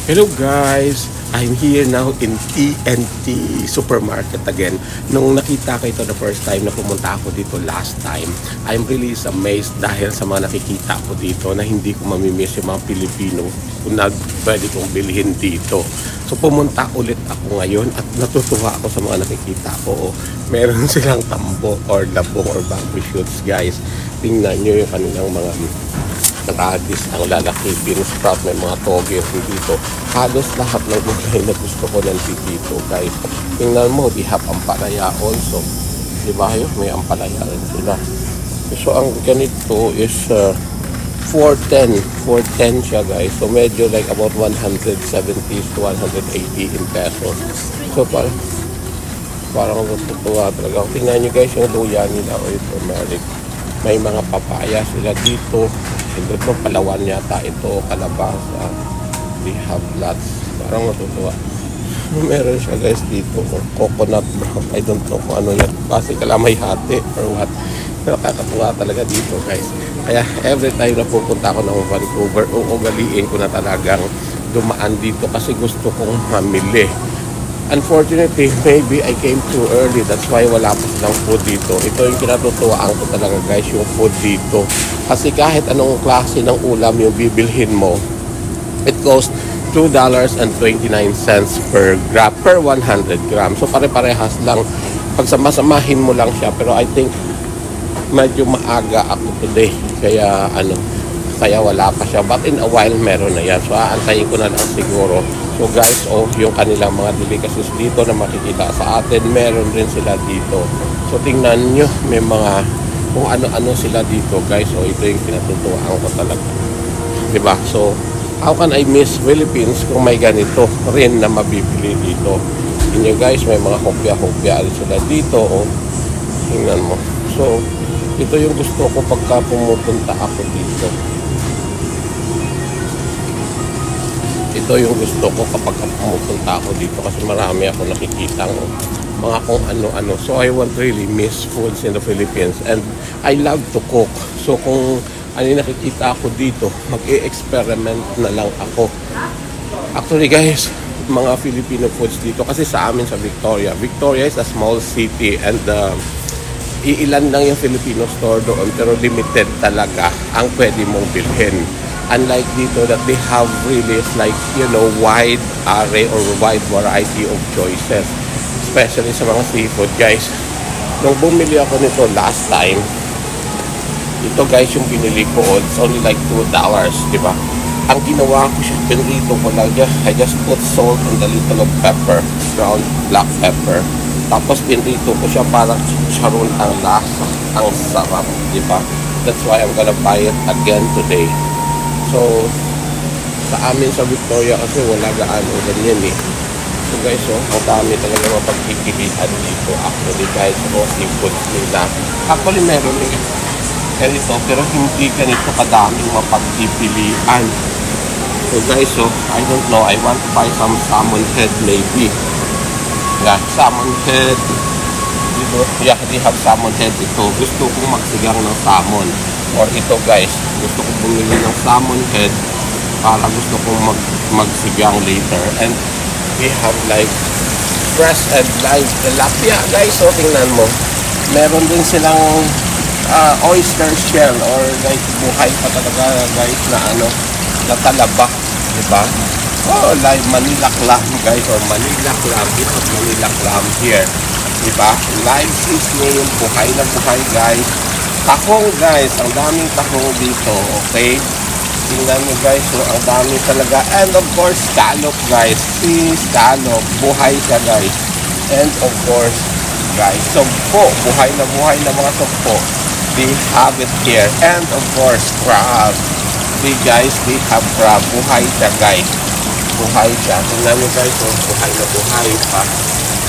Hello guys! I'm here now in TNT Supermarket again. Nung nakita ko ito the first time na pumunta ako dito last time, I'm really amazed dahil sa mga nakikita ko dito na hindi ko mamimiss yung mga Pilipino na pwede kong bilhin dito. So pumunta ulit ako ngayon at natutuwa ako sa mga nakikita ko. Meron silang tambo or labong or bamboo shoots guys. Tingnan nyo yung kanilang mga radis, ang lalaki, bean sprout, may mga toge dito. Halos lahat ng gulay na gusto ko nandito guys. Tingnan mo, they have ampalaya also. Diba yun? May ampalaya rin sila. So ang ganito is 410 siya guys. So medyo like about 170 to 180 in pesos. So parang natutuwa talaga. Tingnan nyo guys yung luya nila o yung turmeric. May mga papaya sila dito. Ito Palawan yata ito, kalabasa. They have lots. Parang matutuwa. Meron siya guys dito, coconut brown. I don't know kung ano yan. Kasi kalamay hati or what. Nakakatuwa talaga dito guys. Kaya every time na pupunta ako ng Vancouver, ugaliin ko na talagang dumaan dito kasi gusto kong mamili. Unfortunately, maybe I came too early. That's why wala pa silang food dito. Ito yung kinatutuwaan ko talaga guys, yung food dito. Kasi kahit anong klase ng ulam yung bibilhin mo, it costs $2.29 per 100 grams. So pare-parehas lang. Pagsamasamahin mo lang siya. Pero I think medyo maaga ako today. Kaya wala pa siya. But in a while meron na yan. So aantayin ko na lang siguro. So guys, yung kanilang mga delicacies dito na makikita sa atin, meron rin sila dito. So tingnan nyo, may mga kung ano-ano sila dito guys. So ito yung pinatutuwaan ko talaga. Diba? So how can I miss Philippines kung may ganito rin na mabibili dito? Tingnan guys, may mga hopya-hopya sila dito. Tingnan mo. So ito yung gusto ko pagka pumupunta ako dito. Ito yung gusto ko kapag pumupunta ako dito kasi marami ako nakikita mga kung ano-ano. So I won't really miss foods in the Philippines and I love to cook. So kung ano yung nakikita ako dito, mag-i-experiment na lang ako. Actually guys, mga Filipino foods dito kasi sa amin sa Victoria. Victoria is a small city and iilan lang yung Filipino store doon pero limited talaga ang pwede mong bilhin. Unlike dito that they have really like, wide array or wide variety of choices. Especially sa mga seafood guys. Nung bumili ako nito last time, ito guys yung binili ko, it's only like $2, diba? Ang ginawa ko siya, pinrito ko lang dyan. I just put salt and a little of pepper, ground black pepper. Tapos pinrito ko siya parang charon ang lasa. Ang sarap, diba? That's why I'm gonna buy it again today. So, sa amin sa Victoria kasi wala gaano ganyan eh. So guys, ang dami talaga mapagpipilian dito actually guys sa mga seafood nila. Actually meron eh ganito pero hindi ganito kadaming mapagpipilian. So guys, I don't know, I want to buy some salmon head maybe. Yeah, salmon head. Dito, yeah, they have salmon head ito. Gusto kong magsigang ng salmon. Or ito guys, gusto kong bumili ng salmon head para gusto kong magsigang later. And we have like fresh and live tilapia guys. So tingnan mo, meron din silang oyster shell or like buhay pa talaga guys na talaba, diba? Oh, live Manila clam guys, or Manila clam. We have Manila clam here, diba? Live seasoning, buhay na buhay guys. Tahong guys, ang daming tahong dito, okay? Tingnan mo guys, ang dami talaga. And of course, scallop guys. See, scallop, buhay siya guys. And of course, guys, sugpo, buhay na mga sugpo. They have it here. And of course, crab. See guys, they have crab, buhay siya guys. Buhay siya. Tingnan mo guys, buhay na buhay pa.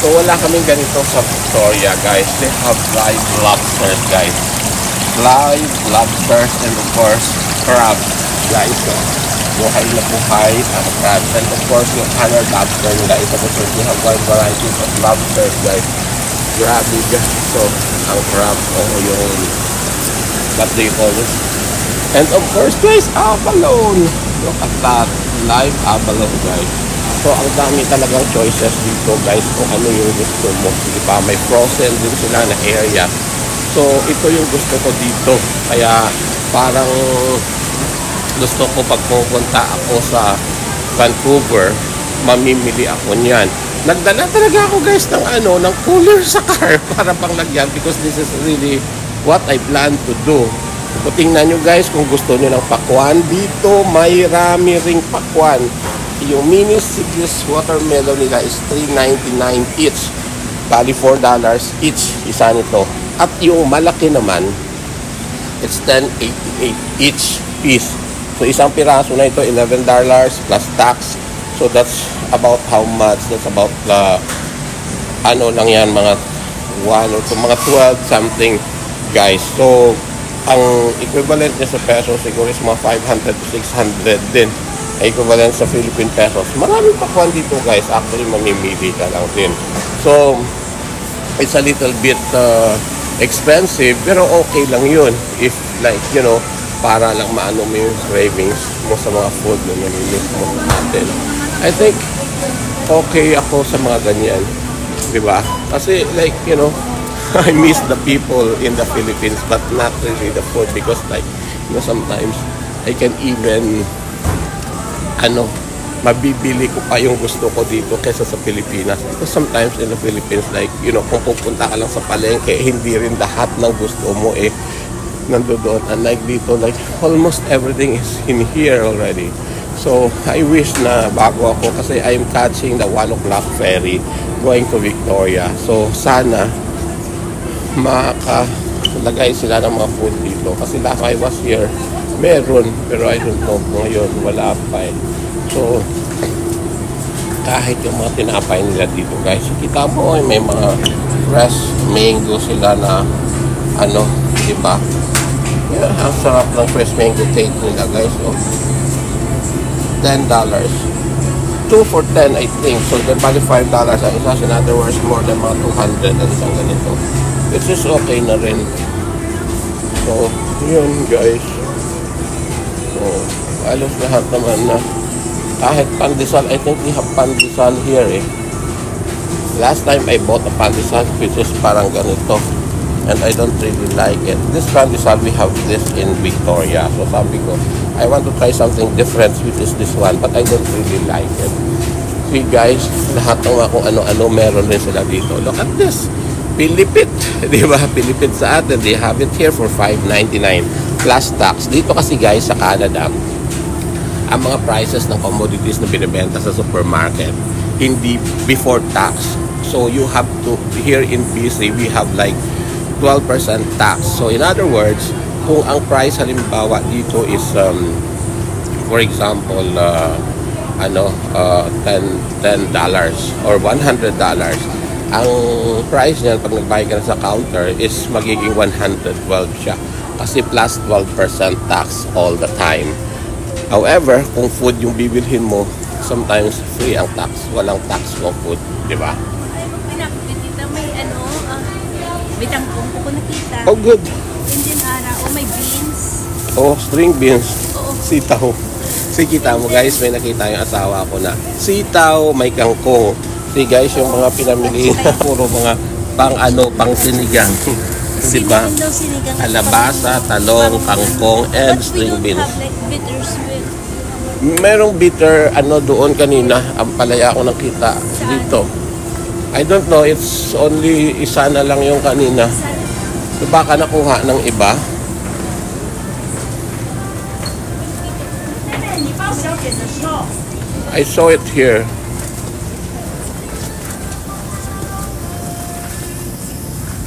So wala kaming ganito sa Victoria guys. They have live lobsters guys. Live lobsters and of course crabs guys. Buhay na buhay ang crabs and of course yung other lobster nila ito po we have wide varieties of lobsters guys. Grabe guys. So ang crab yung what do you call this? And of course guys, abalone. Look at that. Live abalone, guys. So, ang dami talagang choices dito, guys, kung ano yung gusto mo. Diba? May frozen din sila na area. So, ito yung gusto ko dito. Kaya, parang gusto ko pag pupunta ako sa Vancouver, mamimili ako niyan. Nagdala talaga ako, guys, ng cooler sa car para pang lagyan because this is really what I plan to do. So, tingnan nyo, guys, kung gusto nyo ng pakwan. Dito, may rami ring pakwan. Yung mini seedless watermelon nila is $3.99 each. Bali, $4 each, isa nito. At yung malaki naman, it's $10.88 each piece. So, isang piraso na ito, $11 plus tax. So, that's about how much? That's about, ano lang yan, mga 1 or 2, mga 12 something, guys. So, ang equivalent niya sa peso siguro is mga 500 to 600 din. Equivalent sa Philippine pesos. Maraming pakwan dito, guys. Actually, mamimili ka lang din. So, it's a little bit expensive, pero okay lang yun. If, like, you know, para lang maano mo yung cravings mo sa mga food na namimiss mo natin. I think, okay ako sa mga ganyan. Diba? Kasi, like, you know, I miss the people in the Philippines, but not really the food because, like, you know, sometimes I can even, mabibili ko pa yung gusto ko dito kaysa sa Pilipinas. Because sometimes in the Philippines, like, you know, kung pupunta ka lang sa palengke, hindi rin lahat ng gusto mo nandoon. Unlike dito, like, almost everything is in here already. So, I wish na bago ako kasi I'm catching the 1 o'clock ferry going to Victoria. So, sana makalagay sila ng mga food dito. Kasi last I was here, meron. Pero I don't know, ngayon wala pa So, kahit yung mga tinapay nila dito, guys, kita mo, may mga fresh mango sila na, diba? Yeah, ang sarap ng fresh mango cake nila, guys. Oh. $10. 2 for 10, I think. So, then bali $5 ang isa. In other words, more than mga 200 ang isang ganito. Which is okay na rin. So, yun, guys. So, halos lahat naman na kahit pandesal, I think we have pandesal here Last time I bought a pandesal which is parang ganito. And I don't really like it. This pandesal, we have this in Victoria. So sabi ko, I want to try something different which is this one. But I don't really like it. See guys, lahat ng kung ano-ano meron din sila dito. Look at this. Pilipit. Diba? Pilipit sa atin. They have it here for $5.99 plus tax. Dito kasi guys sa Canada, ang mga prices ng commodities na binibenta sa supermarket, hindi before tax. So you have to, here in BC, we have like 12% tax. So in other words, kung ang price halimbawa dito is for example $10 or $100, ang price niyan pag nagbayad ka na sa counter is magiging 112 siya kasi plus 12% tax all the time. However, kung food yung bibilhin mo, sometimes free ang tax, walang tax kung food, di ba? Ay, pag pinakita, may bitangkong ko nakita. Oh, good. Indian ara, may beans. Oh, string beans. Oo. Sitaw. See, kita mo guys, may nakita yung asawa ko na sitaw, may kangkong. See guys, yung mga pinamili na puro mga pang sinigang. Diba? Alabasa, talong, kangkong, and string beans. But we don't have like bittersweet. Merong bitter, doon kanina, ang palaya ko nakita dito. I don't know, it's only isa na lang yung kanina. So baka nakuha ng iba. I saw it here.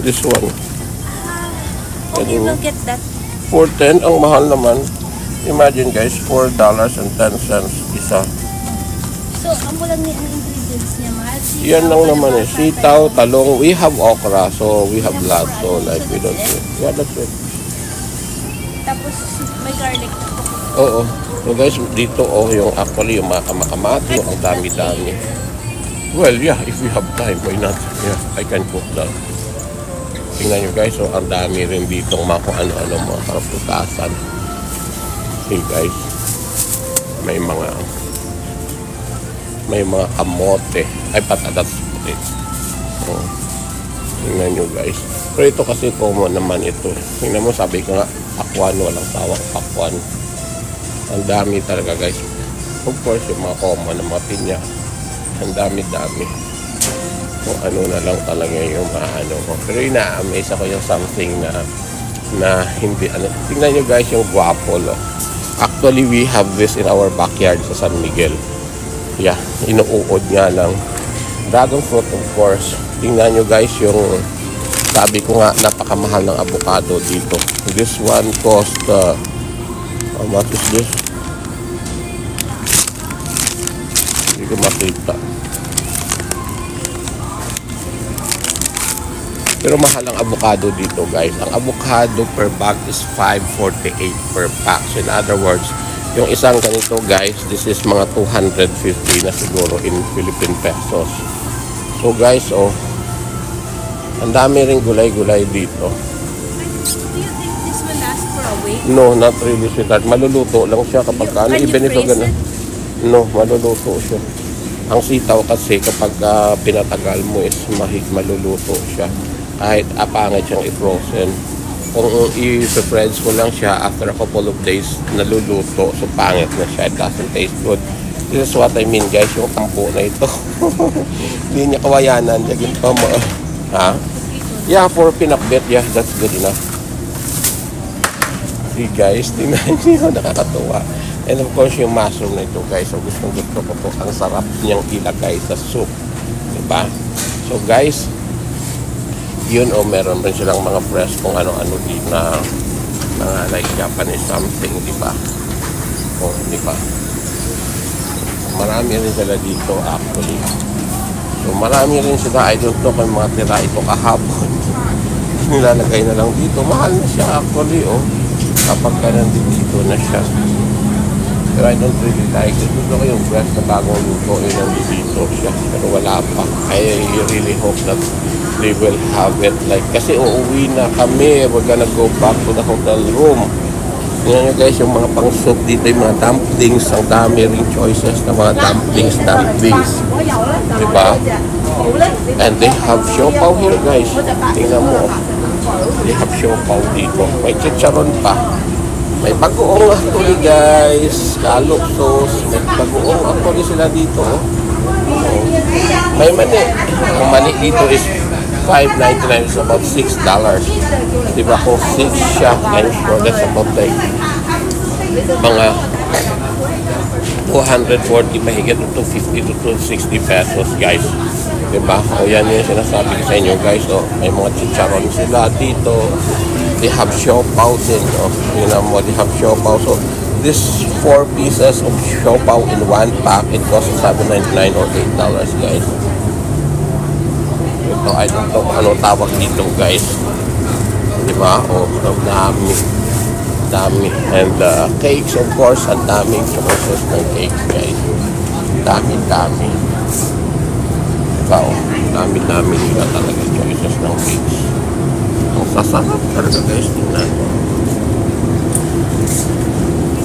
This one. Okay, we'll get that. $4.10, ang mahal naman. Imagine guys, $4.10 isa. So, ang lang ang ingredients niya, mahal. Yan lang naman sitaw, talong. We have okra, so we have lots. So like we don't do. Yeah, that's it. Tapos may garlic. Oo. So guys, dito yung actually yung mga kamakamati, ang dami-dami. Well, yeah, if we have time, why not? Yeah, I can cook that. Tingnan nyo guys, so ang dami rin dito mga kung ano-ano mga karaputasan. Hey guys. may mga kamote. Ay, patatas puti. Oh. Tingnan nyo guys. Pero ito kasi common naman ito. Tingnan mo, sabi ko nga, pakwan, walang tawang pakwan. Ang dami talaga guys. Of course, yung mga common na mga pinya. Ang dami-dami. Kung ano na lang talaga yung ano ko. Pero ina-amaze ako yung something na hindi ano. Tingnan nyo guys yung guapol. Actually, we have this in our backyard sa San Miguel. Yeah, inuukod nga lang. Dragon fruit of course. Tingnan nyo guys yung sabi ko nga napakamahal ng avocado dito. This one cost how much is this? Hindi ko makita. Pero mahal ang avocado dito guys. Ang avocado per bag is $5.48 per pack. So in other words, yung isang ganito guys, this is mga 250 na siguro in Philippine pesos. So guys, oh, ang dami ring gulay-gulay dito. Do you think this will last for a week? No, not really sweetheart. Maluluto lang siya kapag ano, even if ganun. No, maluluto siya. Ang sitaw kasi kapag pinatagal mo is maluluto siya. Kahit pangit siyang i-frozen. Kung i-freeze mo lang siya after a couple of days, naluluto. So pangit na siya. It doesn't taste good. This is what I mean guys, yung tampo na ito. Hindi niya kawayanan. Laging pa mo. Ha? Yeah, for pinakbet, yeah, that's good enough. See guys, tingnan niyo, nakakatuwa. And of course, yung mushroom na ito guys, so gusto ko po. Ang sarap niyang ilagay sa soup. Diba? So guys, yun meron rin silang mga fresh kung ano-ano din na mga like Japanese something, diba? O, diba? Marami rin sila dito actually. So marami rin sila, I don't know kung mga tira ito kahapon. Nilalagay na lang dito. Mahal na siya actually, oh. Kapag ka nandito na siya. Pero I don't really like it. Gusto ko yung fresh na bagong luto yun nandito siya. Pero wala pa. I really hope that they will have it. Like, kasi uuwi na kami. We're gonna go back to the hotel room. Tingnan nyo guys, yung mga pang soup dito, yung mga dumplings. Ang dami ring choices na mga dumplings. Diba? And they have siopaw here guys. Tingnan mo. They have siopaw dito. May chicharon pa. May bagoong actually guys. Scallop sauce. May bagoong actually sila dito. May mani. Ang mani dito is $5.99, is about $6. Diba kung 6 siya, I'm sure that's about like mga 240 mahigit to 250 to 260 pesos guys. Diba? O yan yung sinasabi ko sa inyo guys. O, may mga chicharon sila dito. They have siopaw din. O, you know mo, they have siopaw. So this 4 pieces of siopaw in one pack, it costs $7.99 or $8 guys. Ito, I don't know ano tawag dito guys. Diba? O, dami. And cakes of course, ang daming choices ng cakes guys. Dami. Diba? O, dami nila talaga choices ng cakes. Ang sasarap talaga guys. Tingnan mo.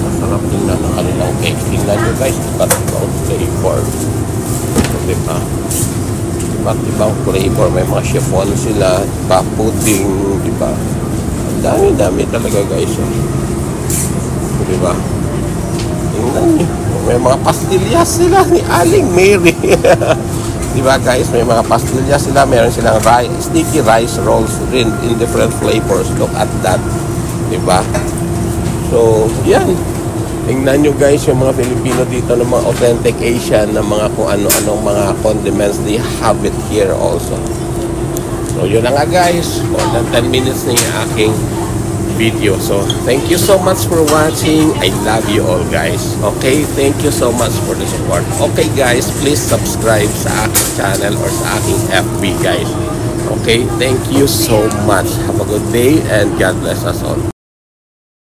Sasarap tingnan ang kanilang cakes. Tingnan nyo guys, iba't ibang flavor. Diba? Iba't ibang flavor. May mga chiffon sila, pudding, diba? Ang dami talaga guys. Diba? Tingnan nyo. May mga pastillas sila ni Aling Mary. Diba guys? May mga pastillas sila. Meron silang sticky rice rolls rin in different flavors. Look at that. Diba? So, yan. Tingnan nyo guys yung mga Filipino dito ng mga authentic Asian na mga kung ano-anong mga condiments. They have it here also. So yun na nga guys. More than 10 minutes na yung aking video. So thank you so much for watching. I love you all guys. Okay? Thank you so much for the support. Okay guys, please subscribe sa aking channel or sa aking FB guys. Okay? Thank you so much. Have a good day and God bless us all.